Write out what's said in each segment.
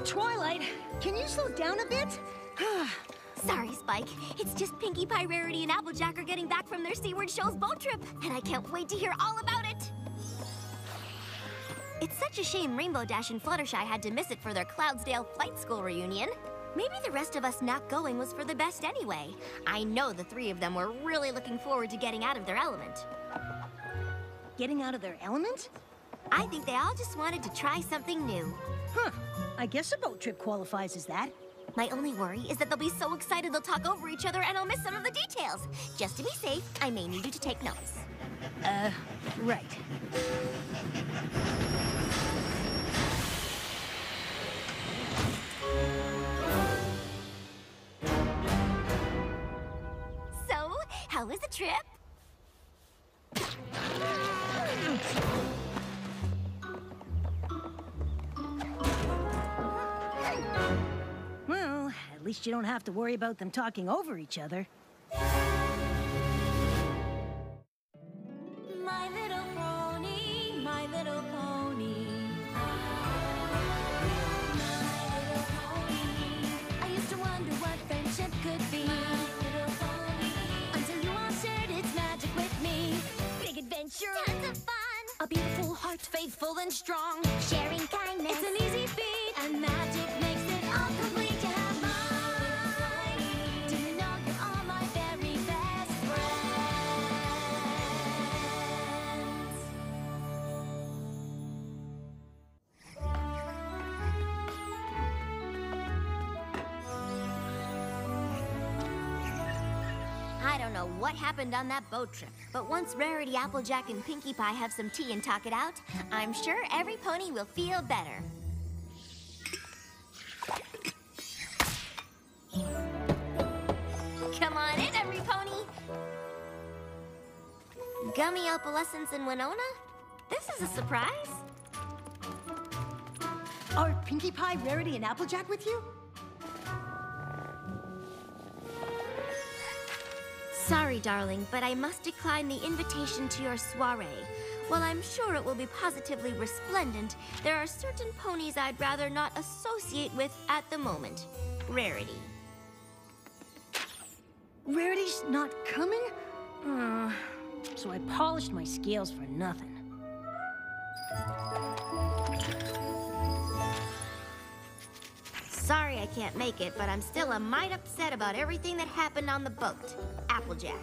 Twilight, can you slow down a bit? Sorry, Spike. It's just Pinkie Pie, Rarity, and Applejack are getting back from their Seaward Shoals boat trip, and I can't wait to hear all about it. It's such a shame Rainbow Dash and Fluttershy had to miss it for their Cloudsdale Flight School reunion. Maybe the rest of us not going was for the best anyway. I know the three of them were really looking forward to getting out of their element. Getting out of their element? I think they all just wanted to try something new. Huh. I guess a boat trip qualifies as that. My only worry is that they'll be so excited they'll talk over each other and I'll miss some of the details. Just to be safe, I may need you to take notes. Right. So, how was the trip? Well, at least you don't have to worry about them talking over each other. My little pony, my little pony. My little pony. I used to wonder what friendship could be. My little pony. Until you all shared its magic with me. Big adventure. Tons of fun. A beautiful heart, faithful and strong. Sharing kindness. It's an easy feat. And magic makes it all complete. You have mine. Do you know you're all my very best friends? I don't know what happened on that boat trip, but once Rarity, Applejack, and Pinkie Pie have some tea and talk it out, I'm sure every pony will feel better. Come on in, every pony. Gummy Opalescence and Winona? This is a surprise. Are Pinkie Pie, Rarity, and Applejack with you? Sorry, darling, but I must decline the invitation to your soiree. While I'm sure it will be positively resplendent, there are certain ponies I'd rather not associate with at the moment. Rarity. Rarity's not coming? So I polished my scales for nothing. Sorry I can't make it, but I'm still a mite upset about everything that happened on the boat. Applejack.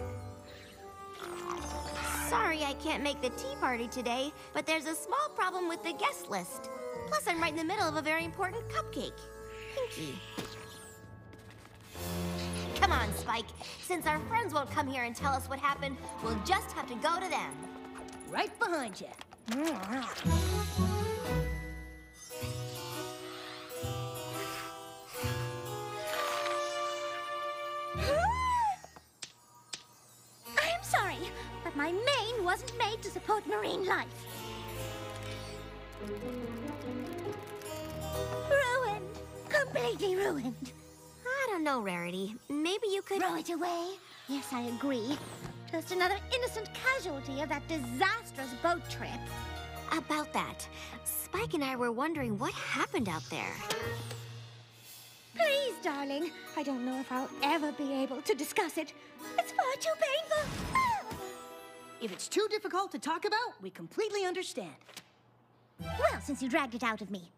Sorry I can't make the tea party today, but there's a small problem with the guest list. Plus, I'm right in the middle of a very important cupcake. Pinkie. Come on, Spike. Since our friends won't come here and tell us what happened, we'll just have to go to them. Right behind you. I'm sorry, but my mane wasn't made to support marine life. Ruined. Completely ruined. I don't know, Rarity. Maybe you could... Throw it away? Yes, I agree. Just another innocent casualty of that disastrous boat trip. About that, Spike and I were wondering what happened out there. Please, darling. I don't know if I'll ever be able to discuss it. It's far too painful. If it's too difficult to talk about, we completely understand. Well, since you dragged it out of me.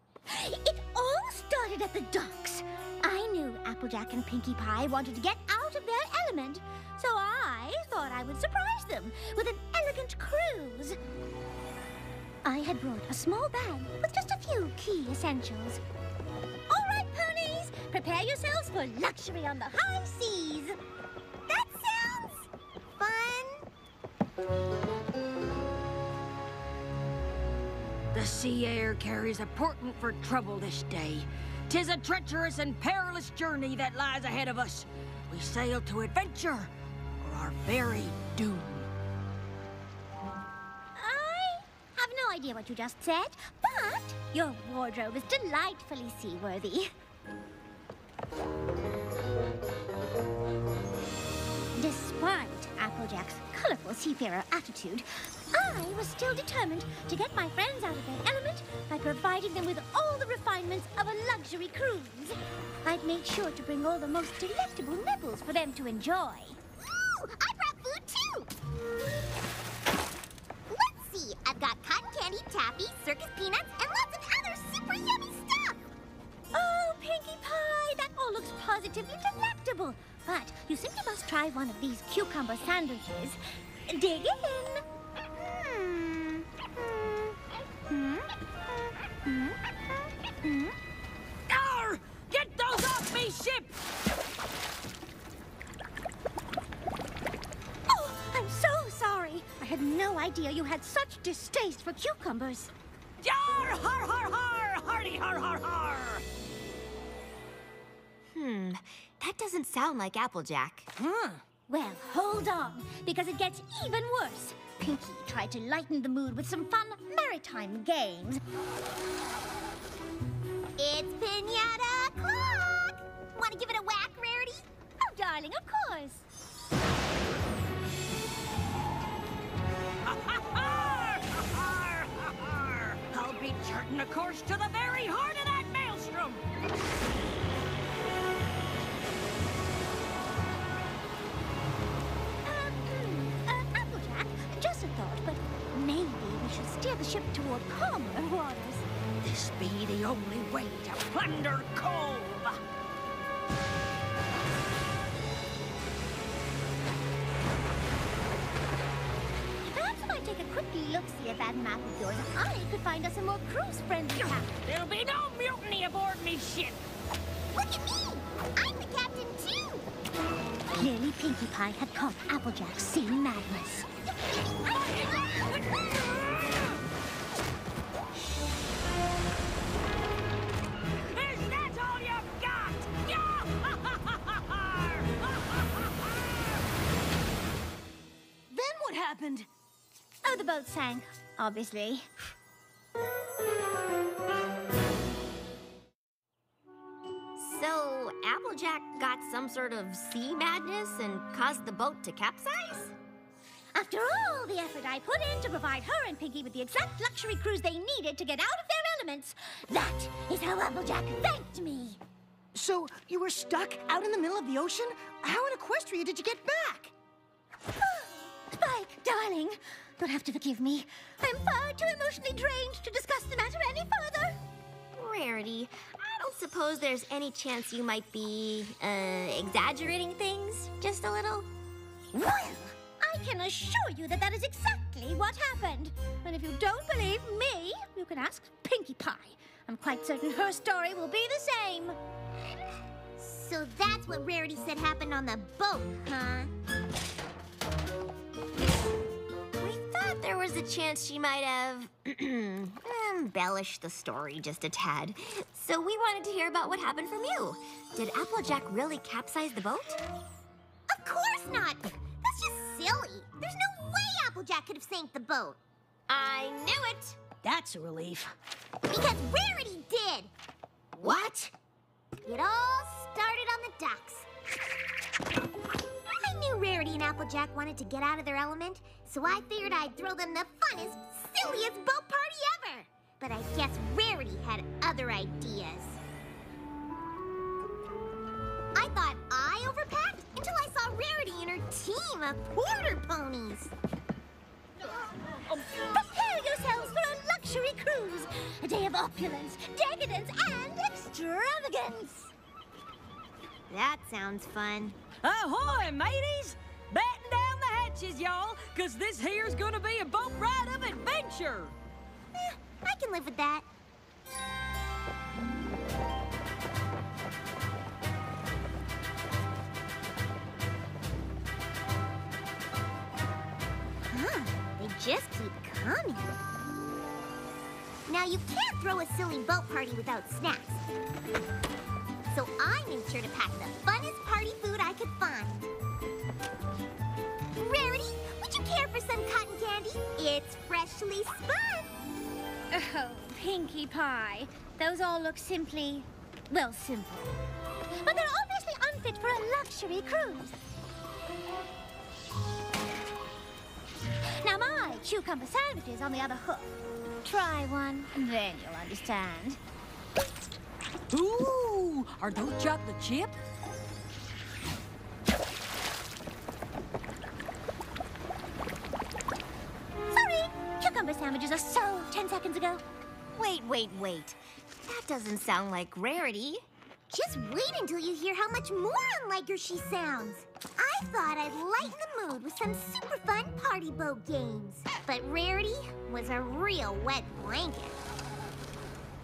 It all started at the docks. I knew Applejack and Pinkie Pie wanted to get out of their element, so I thought I would surprise them with an elegant cruise. I had brought a small bag with just a few key essentials. All right, ponies, prepare yourselves for luxury on the high seas. That sounds fun. The sea air carries a portent for trouble this day. 'Tis a treacherous and perilous journey that lies ahead of us. We sail to adventure or our very doom. I have no idea what you just said, but your wardrobe is delightfully seaworthy. Despite Applejack's colorful seafarer attitude, I was still determined to get my friends out of their element by providing them with all the refinements of a luxury cruise. I'd make sure to bring all the most delectable nibbles for them to enjoy. Ooh, I brought food too! Let's see, I've got cotton candy, taffy, circus peanuts, and lots of other super yummy stuff! Oh, Pinkie Pie, that all looks positively delectable. But you simply must try one of these cucumber sandwiches. Dig in. Arr! Get those off me ship! Oh, I'm so sorry. I had no idea you had such distaste for cucumbers. Yar! Har har har! Hardy har har har! That doesn't sound like Applejack. Well, hold on, because it gets even worse. Pinkie tried to lighten the mood with some fun maritime games. It's Pinata o'clock! Want to give it a whack, Rarity? Oh, darling, of course. I'll be charting a course to the very heart of that maelstrom! Applejack, just a thought, but maybe we should steer the ship toward calmer waters. This be the only way to plunder Cove! Perhaps if I take a quick look-see at that map of yours, I could find us a more cruise-friendly path. There'll be no mutiny aboard me ship! Look at me! I'm the captain too! Clearly, Pinkie Pie had caught Applejack's sea madness. Is that all you've got? Then what happened? Oh, the boat sank, obviously. So, Applejack got some sort of sea madness and caused the boat to capsize? After all the effort I put in to provide her and Pinkie with the exact luxury cruise they needed to get out of their elements, that is how Applejack thanked me. So, you were stuck out in the middle of the ocean? How in Equestria did you get back? Spike, darling, you'll have to forgive me. I'm far too emotionally drained to discuss the matter any further. Rarity, I don't suppose there's any chance you might be, exaggerating things just a little? Well, I can assure you that that is exactly what happened. And if you don't believe me, you can ask Pinkie Pie. I'm quite certain her story will be the same. So that's what Rarity said happened on the boat, huh? We thought there was a chance she might have embellished the story just a tad. So we wanted to hear about what happened from you. Did Applejack really capsize the boat? Of course not! That's just silly. There's no way Applejack could have sank the boat. I knew it! That's a relief. Because Rarity did! What? It all started on the docks. I knew Rarity and Applejack wanted to get out of their element, so I figured I'd throw them the funnest, silliest boat party ever. But I guess Rarity had other ideas. I thought I overpacked until I saw Rarity and her team of quarter ponies. Prepare yourselves for a luxury cruise. A day of opulence, decadence, and extravagance. That sounds fun. Ahoy, mateys! Batten down the hatches, y'all, 'cause this here's gonna be a boat ride of adventure! I can live with that. They just keep coming. Now, you can't throw a silly boat party without snacks. So I made sure to pack the funnest party food I could find. Rarity, would you care for some cotton candy? It's freshly spun. Oh, Pinkie Pie. Those all look simply, well, simple. But they're obviously unfit for a luxury cruise. cucumber sandwiches on the other hoof. Try one, then you'll understand. Ooh, are those chocolate chip? Sorry, cucumber sandwiches are so 10 seconds ago. Wait. That doesn't sound like Rarity. Just wait until you hear how much more unlike her she sounds. I thought I'd lighten the mood with some super fun party boat games. But Rarity was a real wet blanket.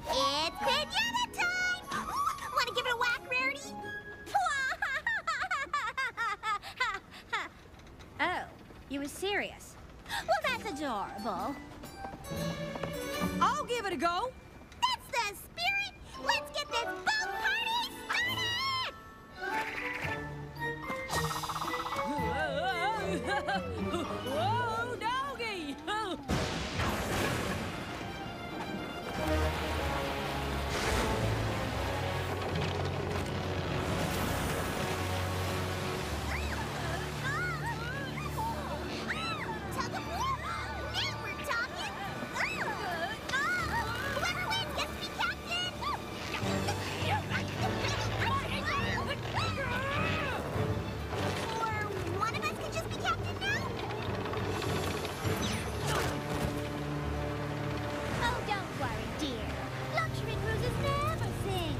It's pinata time! Want to give it a whack, Rarity? Oh, you were serious? Well, that's adorable. I'll give it a go. That's the spirit! Let's get this boat party started! Whoa, doggy! Tug of war? Now we're talking! Whoever wins gets to be captain! Or one of us could just be captain now? Oh, don't worry, dear. Luxury cruises never sing.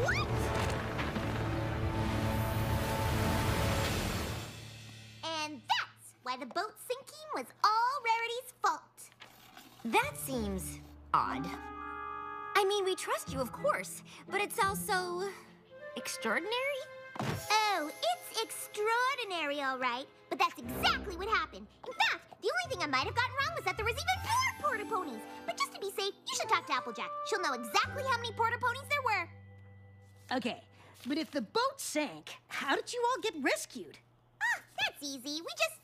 What? And that's why the boat sinking was all Rarity's fault. That seems odd. I mean, we trust you, of course, but it's also extraordinary? Oh, it's extraordinary, all right. But that's exactly what happened. In fact, the only thing I might have gotten wrong was that there was even more porta ponies. But just to be safe, you should talk to Applejack. She'll know exactly how many porta ponies there were. Okay, but if the boat sank, how did you all get rescued? Ah, that's easy. We just...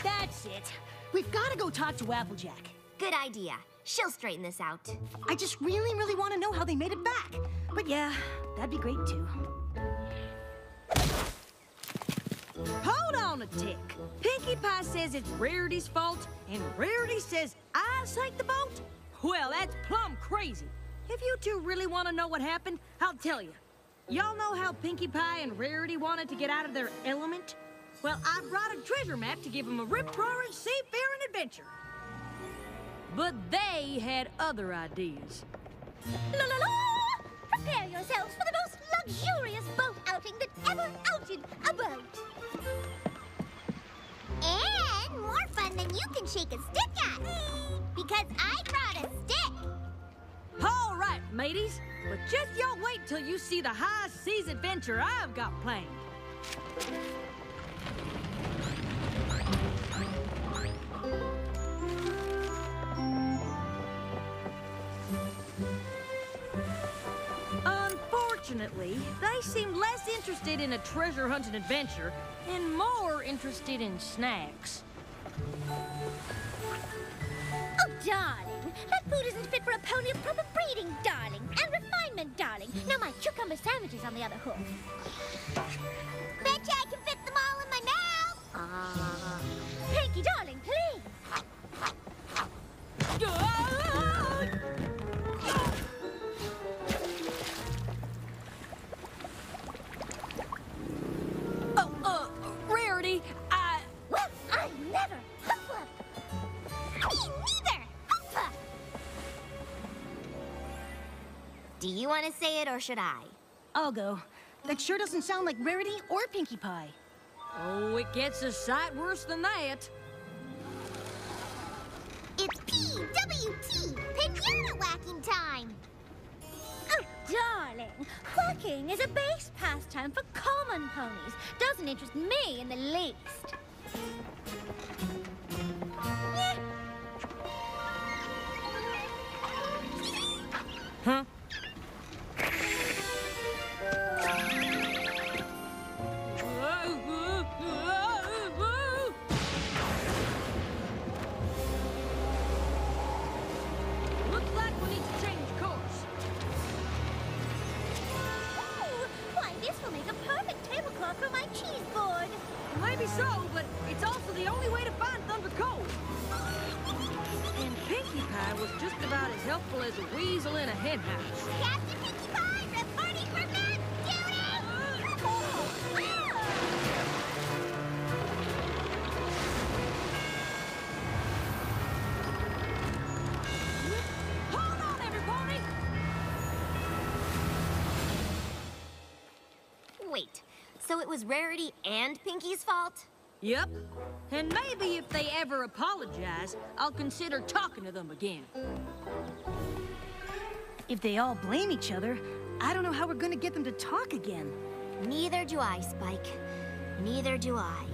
That's it. We've got to go talk to Applejack. Good idea. She'll straighten this out. I just really want to know how they made it back. But yeah, that'd be great too. Hold on a tick. Pinkie Pie says it's Rarity's fault, and Rarity says I sank the boat? Well, that's plumb crazy. If you two really want to know what happened, I'll tell you. Y'all know how Pinkie Pie and Rarity wanted to get out of their element? Well, I brought a treasure map to give them a rip-roaring seafaring adventure. But they had other ideas. La la la! Prepare yourselves for the most luxurious boat outing that ever outed a boat. And more fun than you can shake a stick at. Because I brought a stick. All right, mateys. But just y'all wait till you see the high seas adventure I've got planned. Unfortunately, they seemed less interested in a treasure hunting adventure and more interested in snacks. Oh, darling, that food isn't fit for a pony of proper breeding, darling, and refinement, darling. Now my cucumber sandwiches on the other hoof. Betcha I can fit them all in my mouth. Pinky, darling, please. Rarity, Well, I never. Hoofa. Me neither. Hoofa. Do you want to say it or should I? I'll go. That sure doesn't sound like Rarity or Pinkie Pie. Oh, it gets a sight worse than that. It's PWT, pinata whacking time. Oh, darling, whacking is a base pastime for common ponies. Doesn't interest me in the least. Huh? Looks like we need to change course. Ooh, why, this will make a perfect tablecloth for my cheese board. Maybe so, but it's also the only way to find Thunder Cove. And Pinkie Pie was just about as helpful as a weasel in a henhouse. Captain Pinkie Pie, reporting for mass duty! Hold on, everybody! Wait, so it was Rarity and Pinkie's fault? Yep. And maybe if they ever apologize, I'll consider talking to them again. If they all blame each other, I don't know how we're gonna get them to talk again. Neither do I, Spike. Neither do I.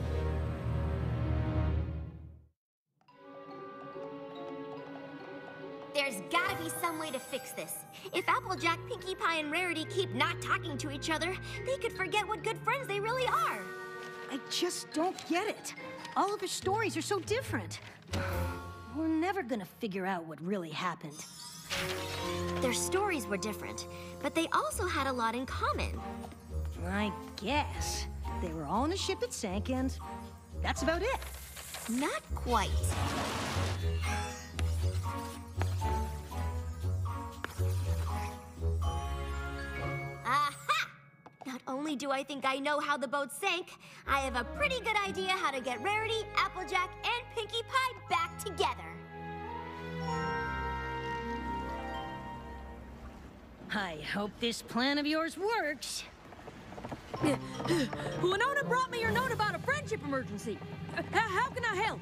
There's gotta be some way to fix this. If Applejack, Pinkie Pie, and Rarity keep not talking to each other, they could forget what good friends they really are. I just don't get it. All of their stories are so different. We're never gonna figure out what really happened. Their stories were different, but they also had a lot in common. I guess. They were all on a ship that sank, and that's about it. Not quite. Aha! Not only do I think I know how the boat sank, I have a pretty good idea how to get Rarity, Applejack, and Pinkie Pie back together. I hope this plan of yours works. Winona brought me your note about a friendship emergency. How can I help?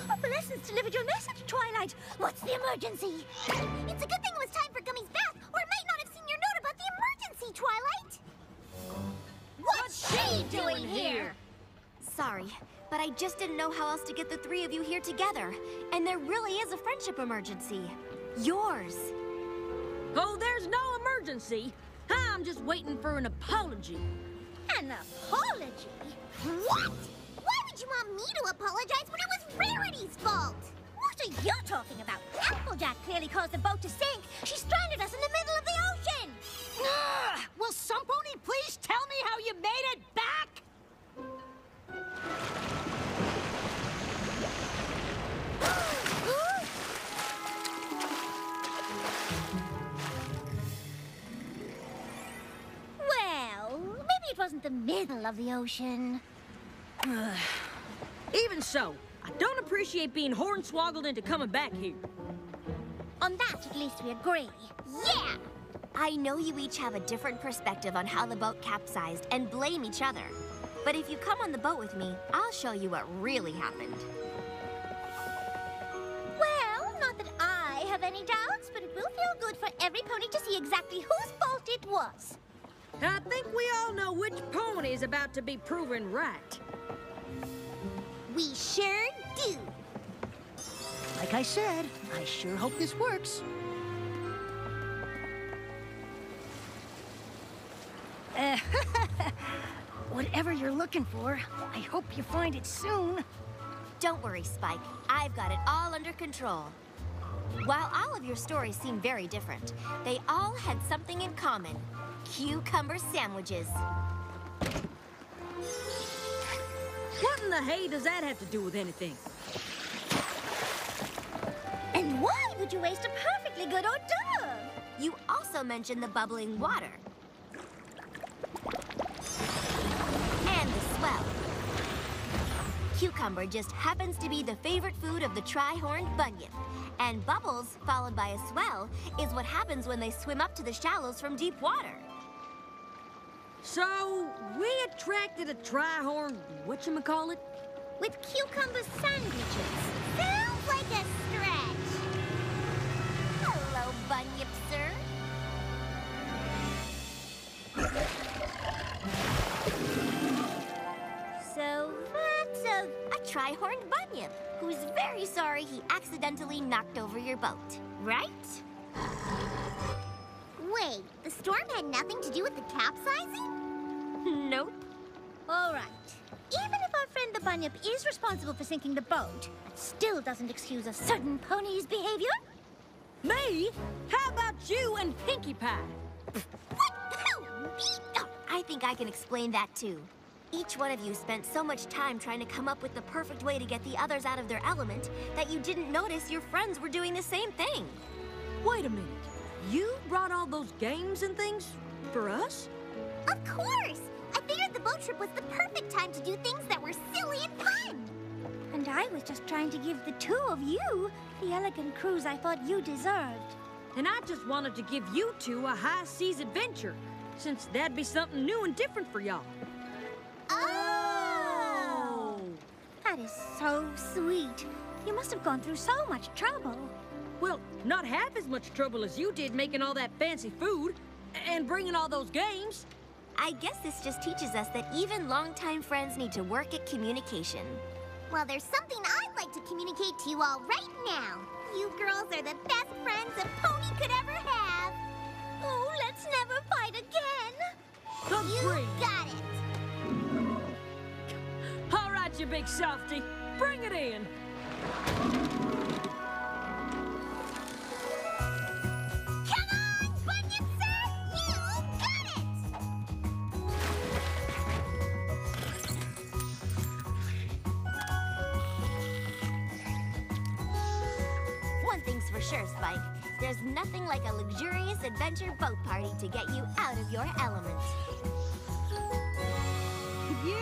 Opalescence delivered your message, Twilight. What's the emergency? It's a good thing it was time for Gummy's bath, or I might not have seen your note about the emergency, Twilight! What's she doing here? Sorry, but I just didn't know how else to get the three of you here together. And there really is a friendship emergency. Yours. Oh, there's no emergency. I'm just waiting for an apology. An apology? What? Why would you want me to apologize when it was Rarity's fault? What are you talking about? Applejack clearly caused the boat to sink. She stranded us in the middle of the ocean. Ugh! Will some pony please tell me how you made it back? Well, maybe it wasn't the middle of the ocean. Even so, I don't appreciate being hornswoggled into coming back here. On that, at least we agree. Yeah! I know you each have a different perspective on how the boat capsized and blame each other. But if you come on the boat with me, I'll show you what really happened. Well, not that I have any doubts, but it will feel good for every pony to see exactly whose fault it was. I think we all know which pony is about to be proven right. We sure do. Like I said, I sure hope this works. Whatever you're looking for, I hope you find it soon. Don't worry, Spike. I've got it all under control. While all of your stories seem very different, they all had something in common. Cucumber sandwiches. What in the hay does that have to do with anything? And why would you waste a perfectly good hors d'oeuvre? You also mentioned the bubbling water. And the swell. Cucumber just happens to be the favorite food of the tri-horned bunyip. And bubbles, followed by a swell, is what happens when they swim up to the shallows from deep water. So, we attracted a tri-horn whatchamacallit? With cucumber sandwiches. Sounds like a stretch. Hello, Bunyip, sir. So that's A tri-horned bunyip, who's very sorry he accidentally knocked over your boat, right? Wait, the storm had nothing to do with the capsizing? Nope. all right. Even if our friend the Bunyip is responsible for sinking the boat, that still doesn't excuse a certain pony's behavior. Me? How about you and Pinkie Pie? What? Who? Me? I think I can explain that too. Each one of you spent so much time trying to come up with the perfect way to get the others out of their element that you didn't notice your friends were doing the same thing. Wait a minute. You brought all those games and things for us? Of course! I figured the boat trip was the perfect time to do things that were silly and fun. And I was just trying to give the two of you the elegant cruise I thought you deserved. And I just wanted to give you two a high seas adventure, since that'd be something new and different for y'all. Oh! That is so sweet. You must have gone through so much trouble. Well, not half as much trouble as you did making all that fancy food and bringing all those games. I guess this just teaches us that even longtime friends need to work at communication. Well, there's something I'd like to communicate to you all right now. You girls are the best friends a pony could ever have. Oh, let's never fight again. You got it. All right, you big softy. Bring it in. Come on, Bunyan, sir! You got it! One thing's for sure, Spike. There's nothing like a luxurious adventure boat party to get you out of your element. You